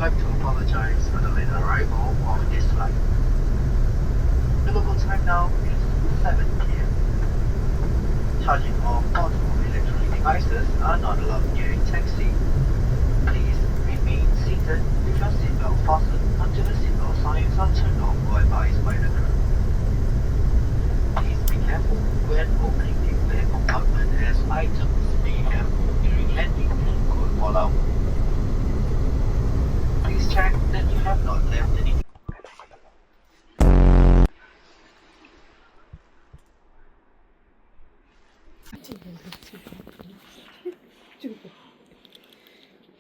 like to apologize for the late arrival of this flight. The local time now is 7 p.m. Charging of portable electronic devices are not allowed during taxi. Please remain seated with your seatbelt fastened until the seatbelt signs are turned off or advised by the crew. Please be careful when opening the overhead compartment as items may have during landing and could fall out. Please check that you have not left any.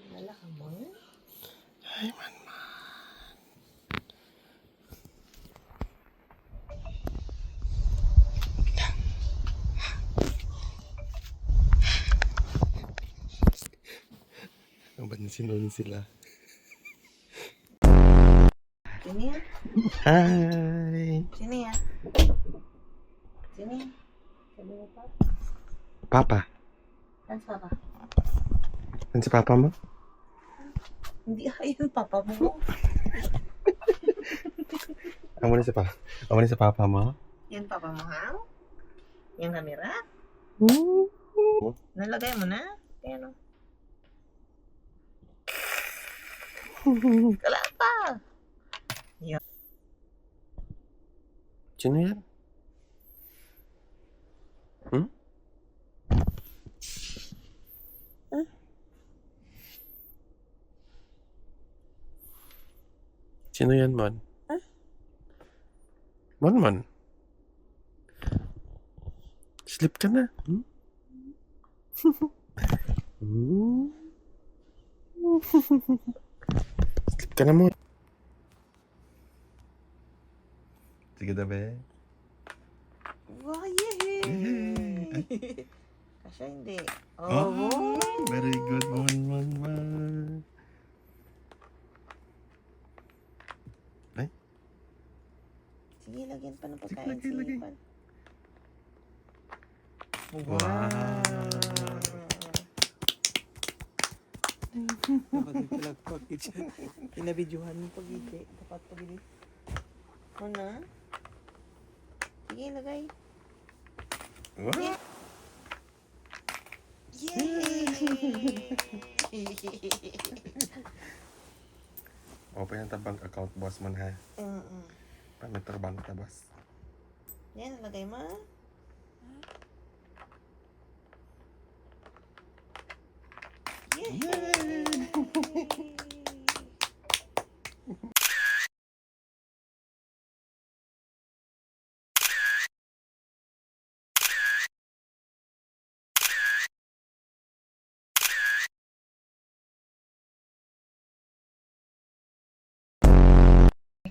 Wala ka mo? Ay, man. Nabansin sila. Sino yan? Hi! Sino yan? Sino yan? Sabi mo pa? Papa. Saan sa papa? Ano si Papa mo? Hindi ayun papa mo. Amo ni si Papa mo? Yan papa mo ha? Yung camera? Ooh. Nalagay mo na? Ayan o. Wala pa. Sino yan? Hmm? Sino yan, Mon? Mon. Sleep ka na. Hmm? Sleep ka na, Mon. Sige na, be. Wow, yay! Kasi hindi. Oh, very good, Mon. Ay, Sige, lagyan pa ng Sige, pagkain. lagay. Sipan. wow. Dapat pinagpag pinabidyohan mo pag-ibig. Dapat pag-ibig. Ano na? Sige, lagay. Wow. Yay! Open yung tabang account, boss man, ha? Pa may trabang na, boss. Yan, lagay mo. Yay!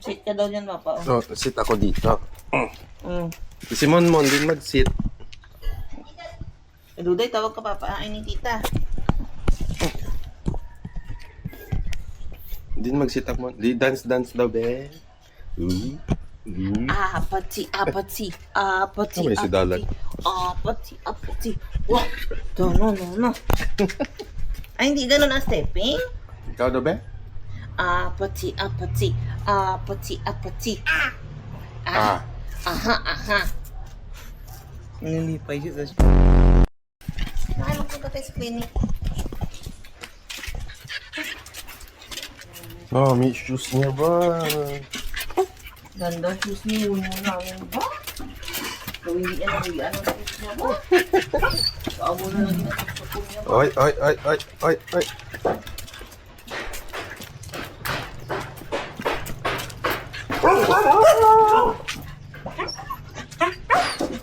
Sit ka daw dyan, papa. So, sit ako dito. Mm. Si Mon din mag-sit. Duday, tawag ka, papa. Ay, ni tita. Din mag-sit up, Mon. Di dance daw, be. Apati. Oh, may sidalag. Apati. Wow. No. Ay, hindi ganun ang stepping. Ikaw daw, be? Apati. Aha. Nilipay siya sa... Nakalang ko tayo sa clinic. Oh, may shoes niya ba? Ganda shoes niya. Uwi mo namin ba? Gawin ang shoes niya ba? Kaabo na lang sa niya ba? Oy.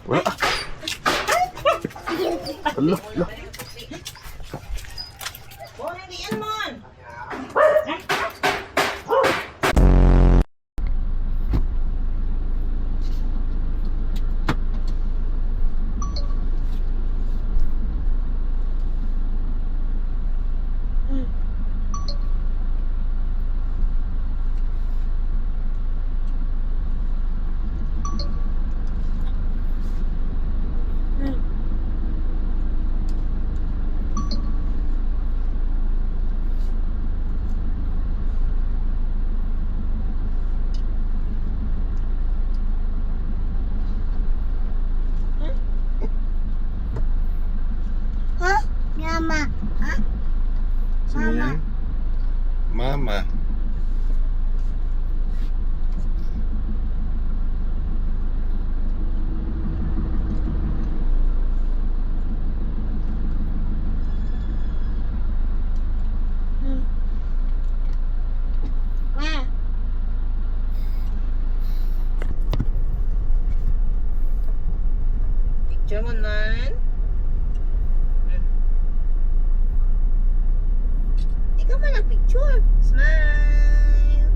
Wala. Ala. Oh, hindi yan, Mon! Sino Mama. yan? Mama. Ma. Picture mo nan. Ikaw man ang picture. Smile.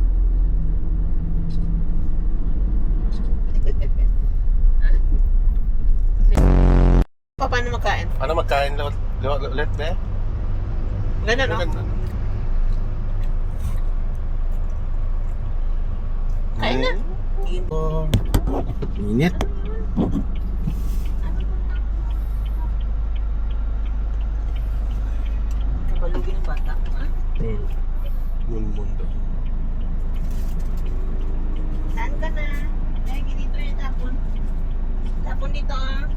Paano makain? Ano magkain ulit, be? Ganun, no? Ganun. Kain na. Oh, init. Kabalugin ng bata. Mundo. Saan ka na? Lagi dito yung tapon. Tapon dito, ah.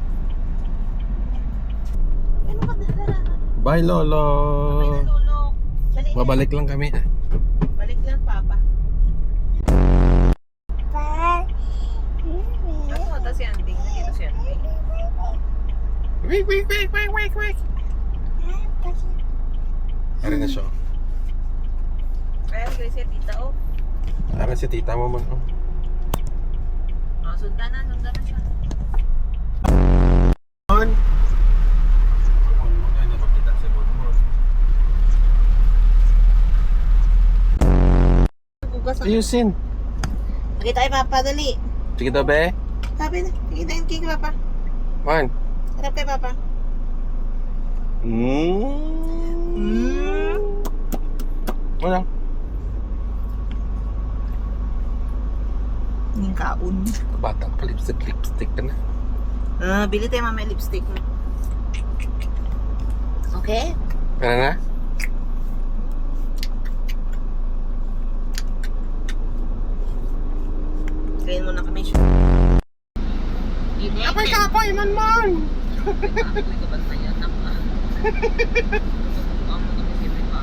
Ano ka na? Bye, Lolo. Ay, nalulok. Dali na. Babalik lang kami. Balik lang, Papa. Ano ata si Anding? Nandito si Anding. Wait. Ari na siya. Ayan, guys, si tita, oh. Ari si tita mo man. Oh. Oh, sundan na siya. On. Ay, napakita si Bonbon. Bukas na. Ayusin. Pakita kay Papa, dali. Sige daw, be. Sabi na, pakita yung kay Papa. Man. Harap kay Papa. Ano? Yung kaun. Bata pa, lipstick ka na. Bili tayo mamaya lipstick mo. Okay? Ano na? Kain mo na kami siya. Apoy ka, apoy, man! Apoy ka ba na yan? Amo kami siyempre pa.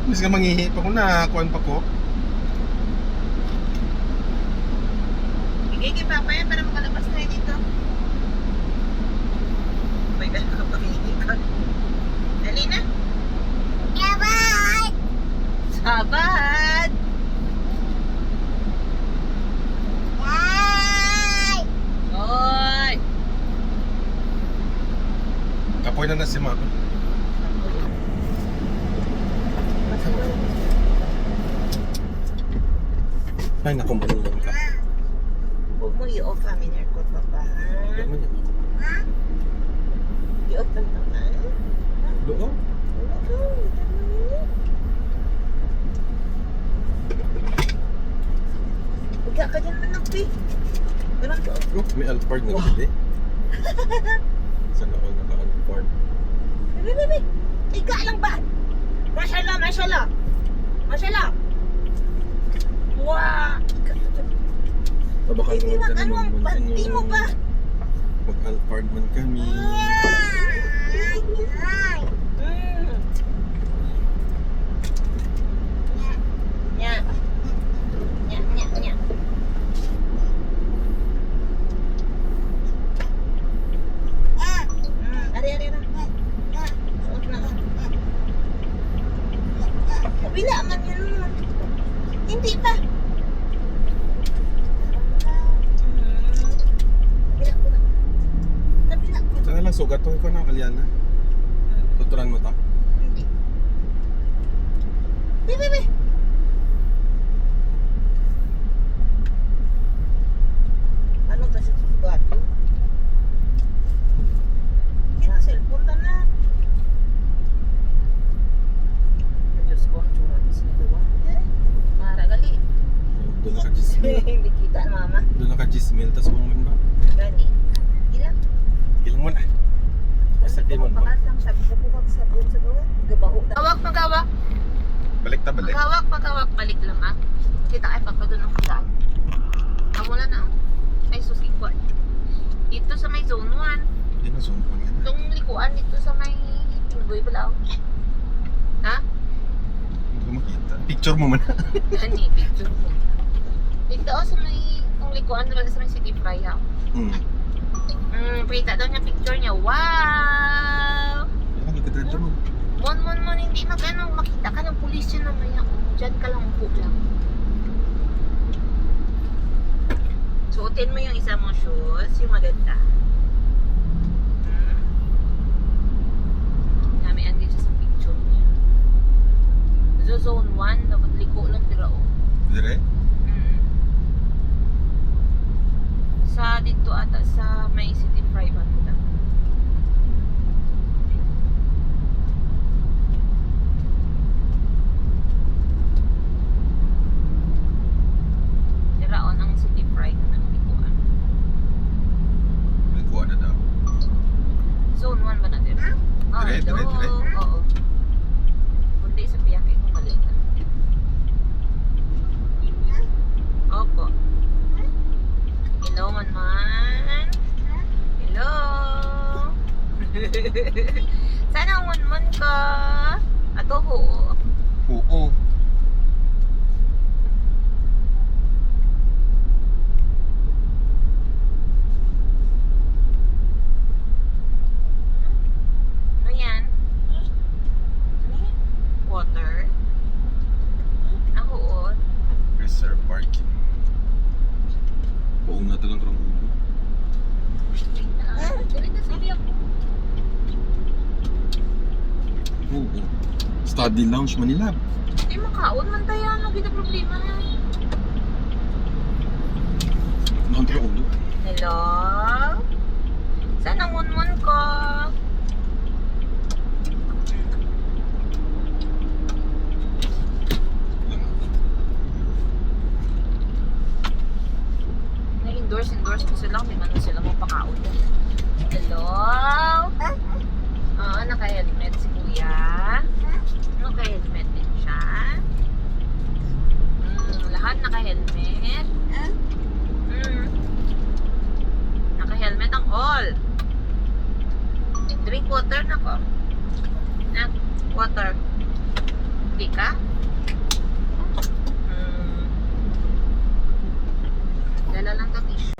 Mas ka mangihi pa ko na, kuhan pa ko. Bigay kay Papa yan para makalabas tayo dito. May gano'n ka pag-iikan. Dali na. Sabad! Sabad! Hoy! Apoy na si Mama. Ay, naku, malulong ka. Huwag mo i-off ang aircon, Papa. Ano yan? I-off lang naman. Loo? Huwag ka dyan man nagpi. Ganun to. Oh, may Alphard na gabi. Sana all naka-Alphard. Bebe. Ika lang ba? Mashallah. Wow! Tabakal Hindi naman ka ano ang naman. panty mo ba? Mag-Alphard man kami. Nya. Ari. Suot na. Kabila man yun. Hindi pa. Kabila. Saka lang, sugat ko na, Aliana. Tuturan mo ta? Hindi. Bebe. Ano kasi sugat? Kina cellphone ta na. Diyos ko, ang tsura ni Sino ba? Maragali. Doon naka-Gismil. Hindi kita, Mama. Doon naka-Gismil, tas bumungon ba? Gani. Ilang? Ilang mo na. Basta di mo mo. Pakasang sabi ko buwag sabon sa gawa. Gabaho. Magawak. Balik ta, balik. Magawak. Balik lang, ha? Kita kay Papa doon ang kudaan. Wala na. Ay, susikwa. Dito sa may zone 1. Hindi na zoom ko yan. Itong likuan dito sa may Pinggoy pala. picture mo man. Gani, picture mo. Dito sa may, kung likuan naman sa may City Fry ha. Kita daw niya picture niya. Wow! Ano ka dito mo? Mon, hindi magano makita ka ng pulis yun namaya. Diyan ka lang, upo lang. Suotin mo yung isa mong shoes, yung maganda. Namian din siya sa picture niya. So, zone 1, dapat liko lang tira o. Dire? Sa dito ata sa may City Fry banda. Tiraon ang City Fry na nalikuan. May kuha na daw. Zone 1 ba na din? Oh, Dire. Oo. Kundi sa piyake ko maliit na. Opo. Hello, man. Hello. Sana ang man ka. Ato ho. Oo. Ano yan? Water. Ako o. Reserve parking. Oo na talang karong ulo. Dali na sabi ako. Oo. Study lounge Manila. Di makaon man tayo. Ano kita problema na? Nahan talang ulo. Hello? Saan ang mun ko? Na-endorse ko sila. May man sila mapakaon. Hello? Oo, naka-helmet si kuya. Naka-helmet din siya. Lahat naka-helmet. Naka-helmet ang all. Drink water na ko. Na, water. Hindi ka? Dala lang to tissue.